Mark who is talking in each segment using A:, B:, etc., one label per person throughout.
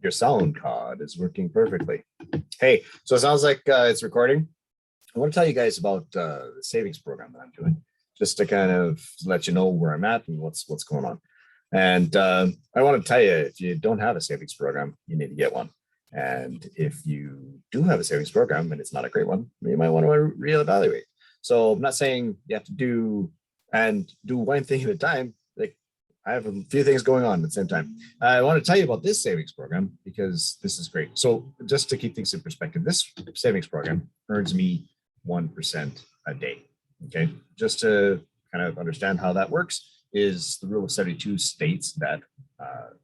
A: Your sound card is working perfectly. Hey, so it sounds like it's recording. I want to tell you guys about the savings program that I'm doing, just to kind of let you know where I'm at and what's going on. And I want to tell you, if you don't have a savings program, you need to get one. And if you do have a savings program and it's not a great one, you might want to reevaluate. So I'm not saying you have to do one thing at a time. Like, I have a few things going on at the same time. I want to tell you about this savings program because this is great. So just to keep things in perspective, this savings program earns me 1% a day. Okay, just to kind of understand how that works is the rule of 72 states that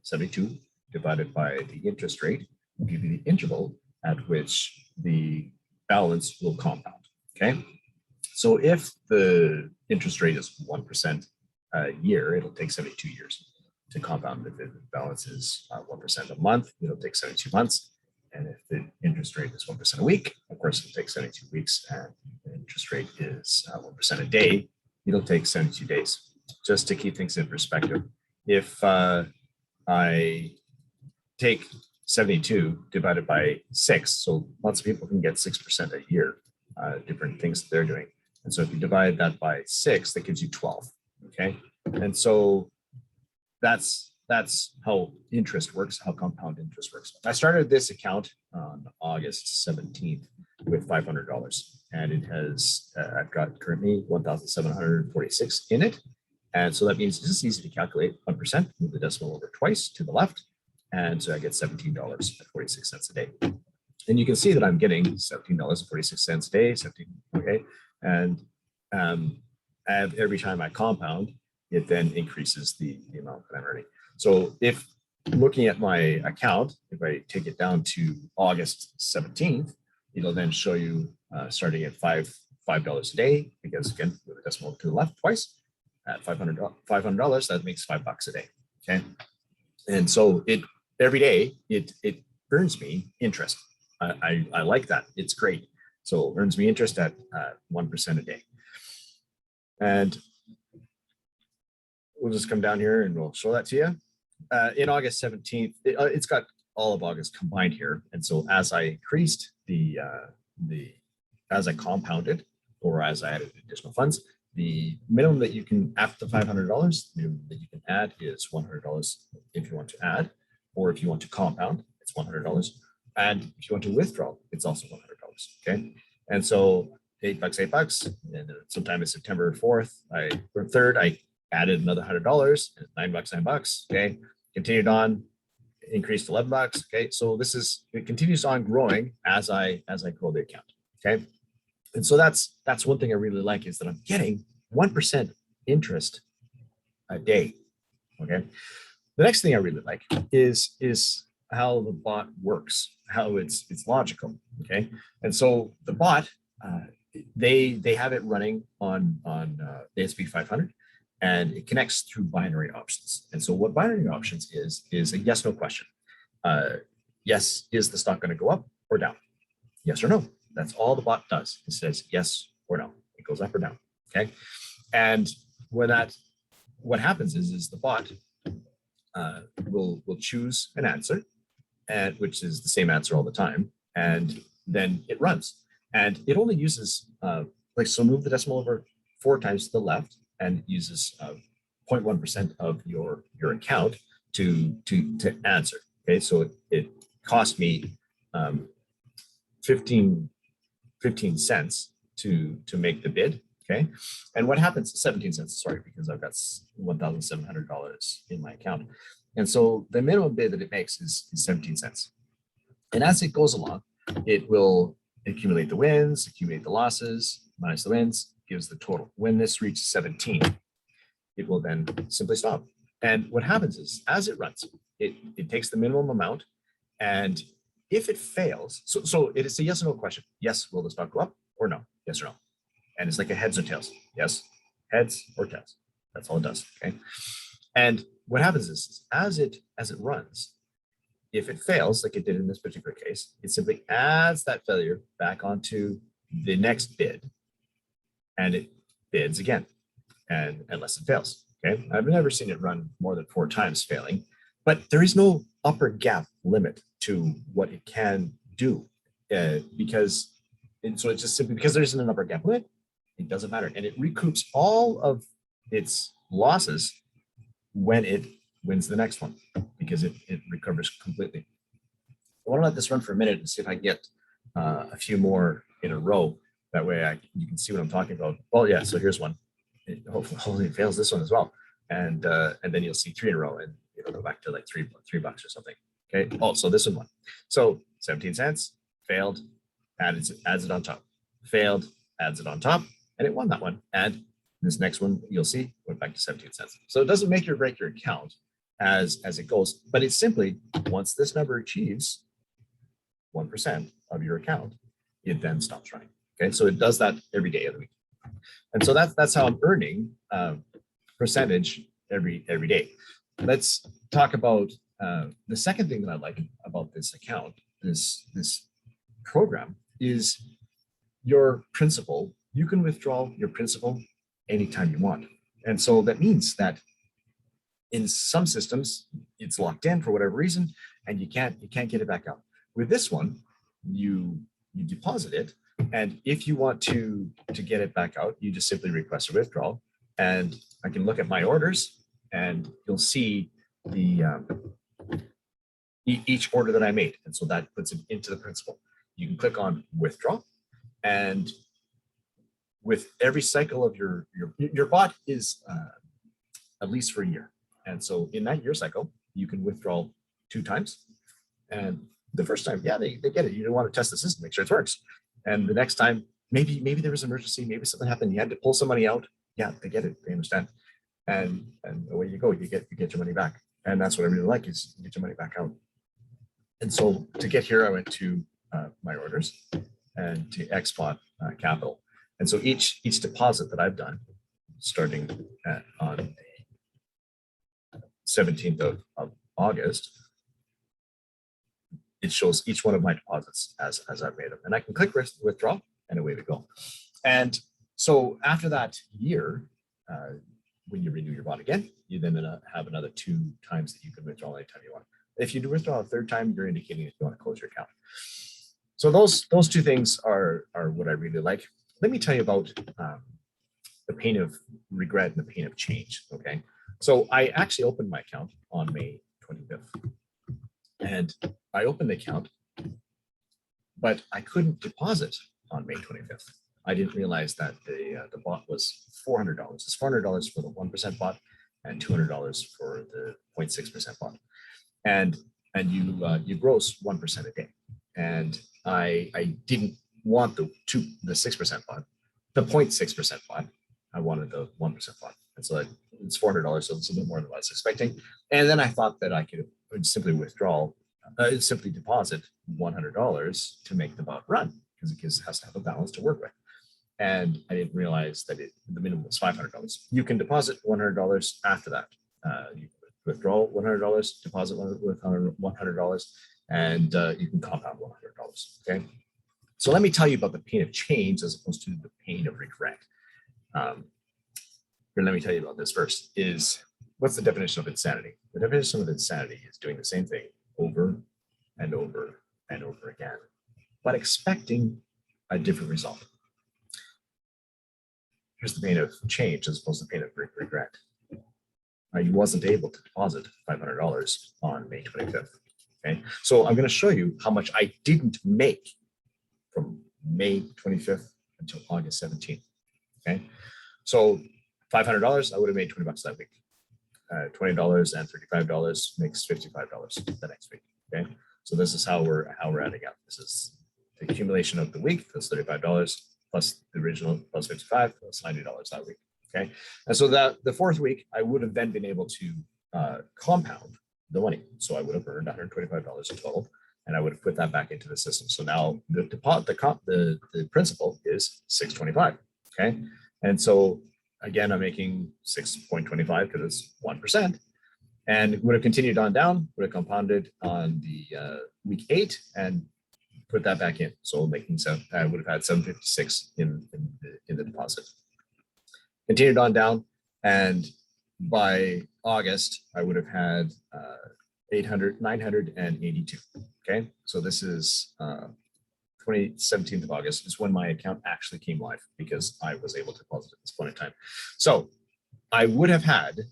A: 72 divided by the interest rate will give you the interval at which the balance will compound. Okay, so if the interest rate is 1% a year, it'll take 72 years to compound. If the balance is 1% a month, it'll take 72 months. And if the interest rate is 1% a week, of course, it'll take 72 weeks. And the interest rate is 1% a day, it'll take 72 days. Just to keep things in perspective, if I take 72 divided by 6, so lots of people can get 6% a year, different things that they're doing. And so if you divide that by 6, that gives you 12. Okay, and so that's how interest works, how compound interest works. I started this account on August 17th with $500, and it has I've got currently 1,746 in it. And so that means it's just easy to calculate 1%, move the decimal over twice to the left. And so I get $17.46 a day. And you can see that I'm getting $17.46 a day, 17, okay? And every time I compound, it then increases the amount that I'm earning. So if looking at my account, if I take it down to August 17th, it'll then show you starting at $5 a day, because again, with the decimal to the left twice, at $500, that makes $5 a day. Okay, and so every day it earns me interest. I like that. It's great. So it earns me interest at 1% a day. And we'll just come down here and we'll show that to you. In August 17th, it's got all of August combined here. And so as I increased as I compounded, or as I added additional funds, the minimum that you can, after $500, the minimum that you can add is $100 if you want to add, or if you want to compound, it's $100. And if you want to withdraw, it's also $100. Okay, and so $8, $8, and sometime in September 4th, or 3rd, I added another $100, $9, $9. Okay, continued on, increased $11. Okay, so it continues on growing as I grow the account. Okay, and so that's one thing I really like, is that I'm getting 1% interest a day. Okay, the next thing I really like is how the bot works, how it's logical. Okay, and so the bot, they have it running on the S&P 500, and it connects through binary options. And so what binary options is a yes/no question. Yes, is the stock going to go up or down? Yes or no. That's all the bot does. It says yes or no. It goes up or down. Okay, and what happens is the bot will choose an answer, and which is the same answer all the time, and then it runs. And it only uses so move the decimal over 4 times to the left, and uses 0.1% of your account to answer. Okay, so it cost me 15 cents to make the bid. Okay, and what happens? 17 cents. Sorry, because I've got $1,700 in my account, and so the minimum bid that it makes is 17 cents. And as it goes along, it will accumulate the wins, accumulate the losses, minus the wins, gives the total. When this reaches 17, it will then simply stop. And what happens is, as it runs, it takes the minimum amount, and if it fails, so it is a yes or no question. Yes, will the stock go up or no? Yes or no. And it's like a heads or tails. Yes, heads or tails. That's all it does. Okay. And what happens is, as it runs, if it fails, like it did in this particular case, it simply adds that failure back onto the next bid, and it bids again, and unless it fails. Okay, I've never seen it run more than 4 times failing, but there is no upper gap limit to what it can do because so it's just simply because there isn't an upper gap limit, it doesn't matter. And it recoups all of its losses when it wins the next one because it recovers completely. I want to let this run for a minute and see if I can get a few more in a row. That way you can see what I'm talking about. Oh yeah, so here's one. Hopefully it fails this one as well. And then you'll see 3 in a row and it'll go back to like $3 or something. Okay. Oh, so this one. So 17 cents, failed, adds it on top. Failed, adds it on top, and it won that one. And this next one, you'll see, went back to 17 cents. So it doesn't make or break your account as it goes, but it's simply once this number achieves 1% of your account, it then stops running. Okay, so it does that every day of the week. And so that's how I'm earning percentage every day. Let's talk about the second thing that I like about this account, this program, is your principal. You can withdraw your principal anytime you want. And so that means that in some systems, it's locked in for whatever reason, and you can't get it back out. With this one, you deposit it, and if you want to get it back out, you just simply request a withdrawal. And I can look at my orders, and you'll see the each order that I made, and so that puts it into the principal. You can click on withdraw, and with every cycle of your bot is at least for a year. And so in that year cycle, you can withdraw 2 times. And the first time, yeah, they get it. You don't want to test the system, make sure it works. And the next time, maybe there was an emergency, maybe something happened, you had to pull some money out. Yeah, they get it, they understand. And away you go, you get your money back. And that's what I really like, is you get your money back out. And so to get here, I went to my orders and to export capital. And so each deposit that I've done, starting on the 17th of August, it shows each one of my deposits as I've made them. And I can click withdraw, and away we go. And so after that year, when you renew your bot again, you then have another 2 times that you can withdraw anytime you want. If you do withdraw a 3rd time, you're indicating that you want to close your account. So those 2 things are what I really like. Let me tell you about the pain of regret and the pain of change. Okay, so I actually opened my account on May 25th, and I opened the account, but I couldn't deposit on May 25th. I didn't realize that the bot was $400. It's $400 for the 1% bot and $200 for the 0.6% bot. And you gross 1% a day. And I didn't want the 6% bot, the 0.6% bot. I wanted the 1% bot. And so it's $400, so it's a bit more than what I was expecting. And then I thought that I could simply simply deposit $100 to make the bot run, because it has to have a balance to work with. And I didn't realize that the minimum was $500. You can deposit $100 after that. You can withdraw $100, deposit with $100, and you can compound $100. Okay. So let me tell you about the pain of change as opposed to the pain of regret. Here, let me tell you about this first. What's the definition of insanity? The definition of insanity is doing the same thing over and over and over again, but expecting a different result. Here's the pain of change as opposed to the pain of regret. I wasn't able to deposit $500 on May 25th. Okay, so I'm going to show you how much I didn't make from May 25th until August 17th. Okay, so $500, I would have made $20 that week. $20 and $35 makes $55 the next week. Okay, so this is how we're adding up. This is the accumulation of the week. That's $35 plus the original plus 55 plus $90 that week. Okay, and so that the 4th week, I would have then been able to compound the money. So I would have earned $125 in total, and I would have put that back into the system. So now the principal is $625. Okay, and so again, I'm making 6.25 because it's 1%, and it would have continued on down, would have compounded on the week 8 and put that back in. So making I would have had 756 in the deposit. Continued on down, and by August, I would have had 982. Okay, so this is 17th of August is when my account actually came live because I was able to deposit at this point in time. So I would have had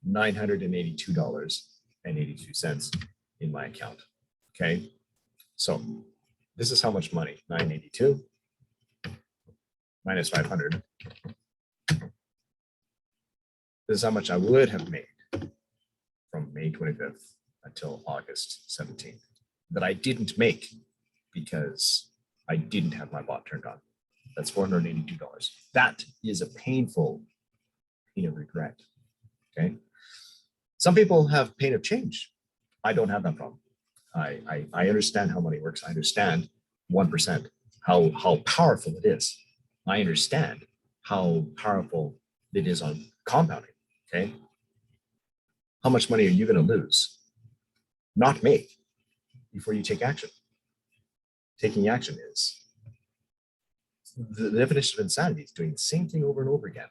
A: $982.82 in my account. Okay, so this is how much money, 982 minus 500. This is how much I would have made from May 25th until August 17th that I didn't make because I didn't have my bot turned on. That's $482. That is a painful pain of regret. Okay. Some people have pain of change. I don't have that problem. I understand how money works. I understand 1%, how powerful it is. I understand how powerful it is on compounding. Okay. How much money are you going to lose? Not make before you take action. Taking action is the definition of insanity is doing the same thing over and over again,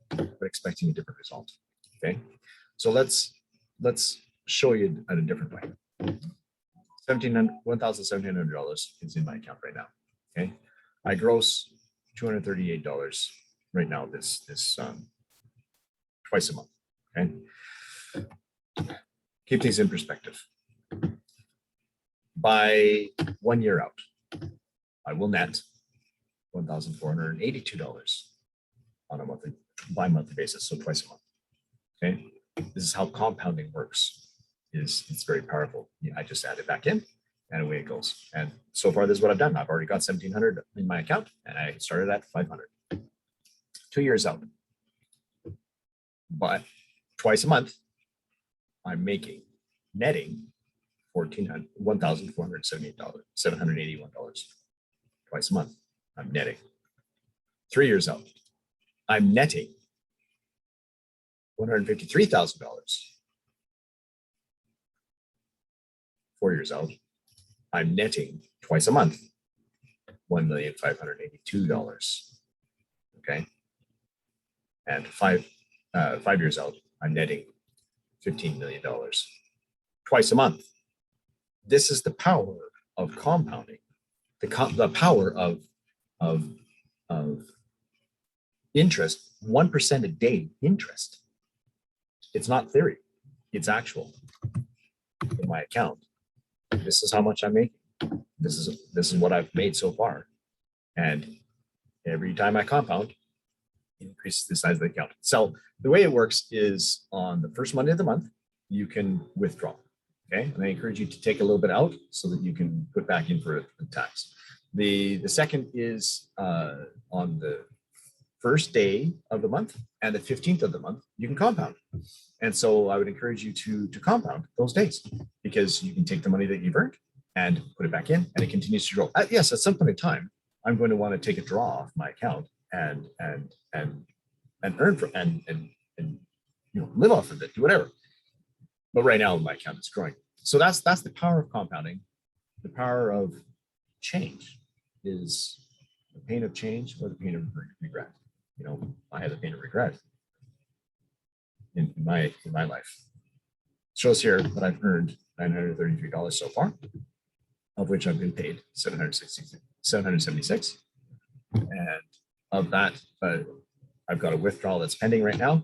A: but expecting a different result. Okay. So let's show you in a different way. $1,700 is in my account right now. Okay. I gross $238 right now, this twice a month. Okay. Keep things in perspective. By 1 year out, I will net $1,482 on a bi-monthly basis, so twice a month. Okay. This is how compounding works. It's very powerful. I just add it back in and away it goes. And so far, this is what I've done. I've already got $1,700 in my account and I started at $500. 2 years out. But twice a month, I'm netting $1,478, twice a month. I'm netting. 3 years out, I'm netting $153,000. 4 years out, I'm netting twice a month, $1,582. Okay, and 5 years out, I'm netting $15 million twice a month. This is the power of compounding, the power of interest, 1% a day interest. It's not theory, it's actual. In my account, this is how much I'm making. This is what I've made so far. And every time I compound, it increases the size of the account. So the way it works is on the first Monday of the month, you can withdraw. Okay, and I encourage you to take a little bit out so that you can put back in for the tax. The second is on the first day of the month and the 15th of the month, you can compound. And so I would encourage you to compound those days because you can take the money that you've earned and put it back in and it continues to grow. Yes, at some point in time, I'm going to want to take a draw off my account and earn from and live off of it, do whatever. But right now my account is growing. So that's the power of compounding. The power of change is the pain of change or the pain of regret. I had the pain of regret in my life. It shows here that I've earned $933 so far, of which I've been paid $776. And of that, I've got a withdrawal that's pending right now,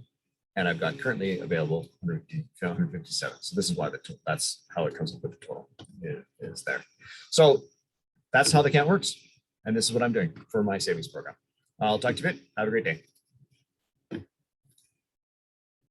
A: and I've got currently available 157. So this is why that's how it comes up with the total is there. So that's how the account works. And this is what I'm doing for my savings program. I'll talk to you a bit. Have a great day.